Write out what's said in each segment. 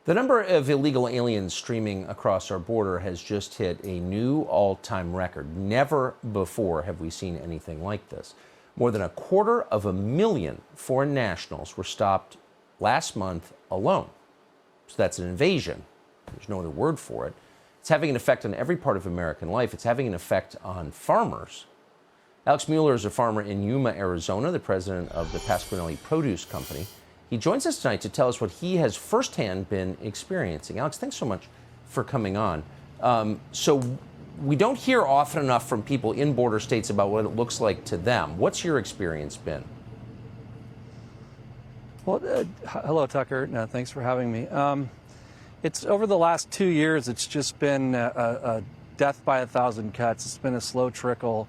The number of illegal aliens streaming across our border has just hit a new all-time record. Never before have we seen anything like this. More than 250,000 foreign nationals were stopped last month alone. So that's an invasion. There's no other word for it. It's having an effect on every part of American life. It's having an effect on farmers. Alex Mueller is a farmer in Yuma, Arizona, the president of the Pasquinelli Produce Company. He joins us tonight to tell us what he has firsthand been experiencing. Alex, thanks so much for coming on. So we don't hear often enough from people in border states about what it looks like to them. What's your experience been? Well, hello, Tucker. No, thanks for having me. It's over the last 2 years, it's just been a death by 1,000 cuts. It's been a slow trickle,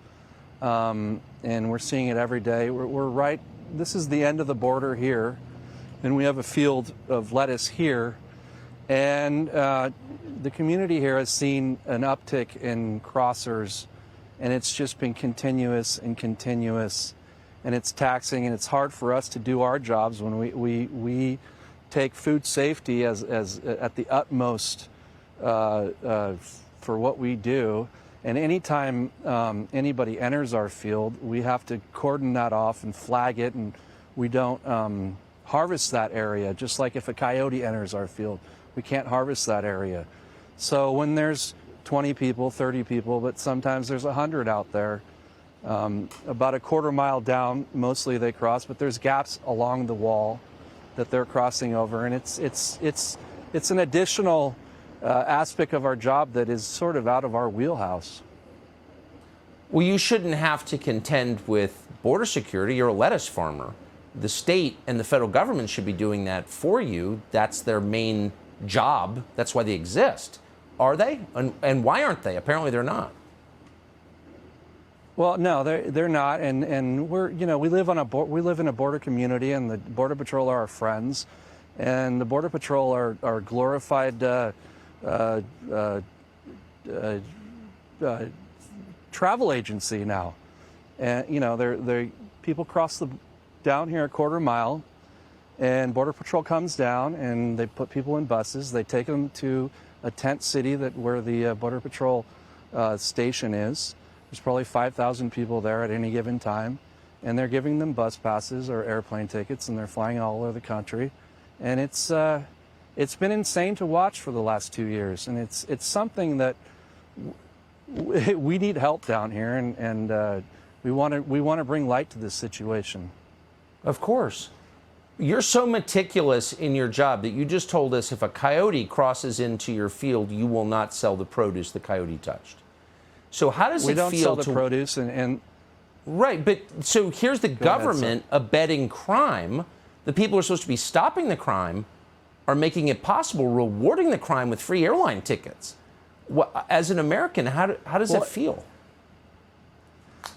and we're seeing it every day. We're right, this is the end of the border here, and we have a field of lettuce here, and the community here has seen an uptick in crossers, and it's just been continuous and continuous, and it's taxing, and it's hard for us to do our jobs when we take food safety as at the utmost for what we do. And anytime anybody enters our field, we have to cordon that off and flag it, and we don't harvest that area. Just like if a coyote enters our field, we can't harvest that area. So when there's 20 people, 30 people, but sometimes there's 100 out there, about a quarter mile down, mostly they cross, but there's gaps along the wall that they're crossing over, and it's an additional aspect of our job that is sort of out of our wheelhouse. Well, you shouldn't have to contend with border security. You're a lettuce farmer. The state and the federal government should be doing that for you. That's their main job. That's why they exist. Are they? And why aren't they? Apparently they're not. Well, no, they're not, and we're, you know, we live in a border community, and the Border Patrol are our friends, and the Border Patrol are glorified travel agency now, and you know, people cross down here a quarter mile, and Border Patrol comes down and they put people in buses, they take them to a tent city where the Border Patrol station is. There's probably 5,000 people there at any given time, and they're giving them bus passes or airplane tickets, and they're flying all over the country. And it's been insane to watch for the last 2 years, and it's something that we need help down here, and we want to bring light to this situation. Of course. You're so meticulous in your job that you just told us if a coyote crosses into your field, you will not sell the produce the coyote touched. So how does it feel to... We don't sell the produce, and... Right, but so here's the government abetting crime. The people who are supposed to be stopping the crime are making it possible, rewarding the crime with free airline tickets. As an American, how does that feel?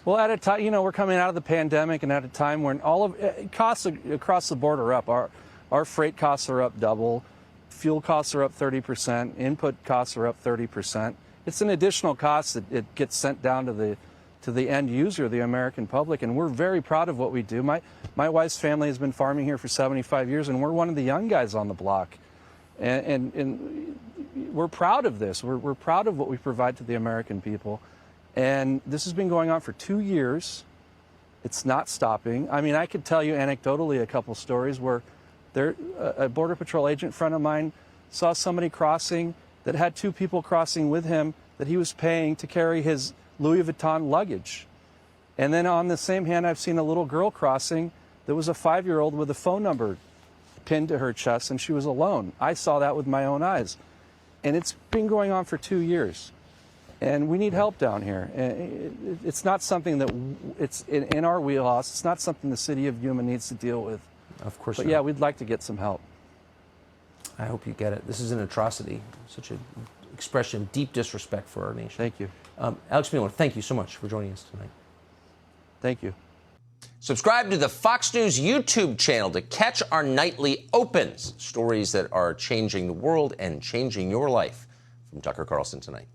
Well, at a time, you know, we're coming out of the pandemic, and at a time when all of costs across the board are up. Our freight costs are up double, fuel costs are up 30%, input costs are up 30%. It's an additional cost that it gets sent down to the end user, the American public, and we're very proud of what we do. My wife's family has been farming here for 75 years, and we're one of the young guys on the block, and we're proud of this. We're proud of what we provide to the American people, and this has been going on for 2 years. It's not stopping. I mean, I could tell you anecdotally a couple stories where a Border Patrol agent friend of mine saw somebody crossing that had 2 people crossing with him that he was paying to carry his Louis Vuitton luggage. And then on the same hand, I've seen a little girl crossing that was a 5-year-old with a phone number pinned to her chest, and she was alone. I saw that with my own eyes. And it's been going on for 2 years. And we need help down here. It's not something that it's in our wheelhouse. It's not something the city of Yuma needs to deal with. Of course But not. yeah, we'd like to get some help. I hope you get it. This is an atrocity, such an expression of deep disrespect for our nation. Thank you. Alex Mueller, thank you so much for joining us tonight. Thank you. Subscribe to the Fox News YouTube channel to catch our nightly opens, stories that are changing the world and changing your life. From Tucker Carlson tonight.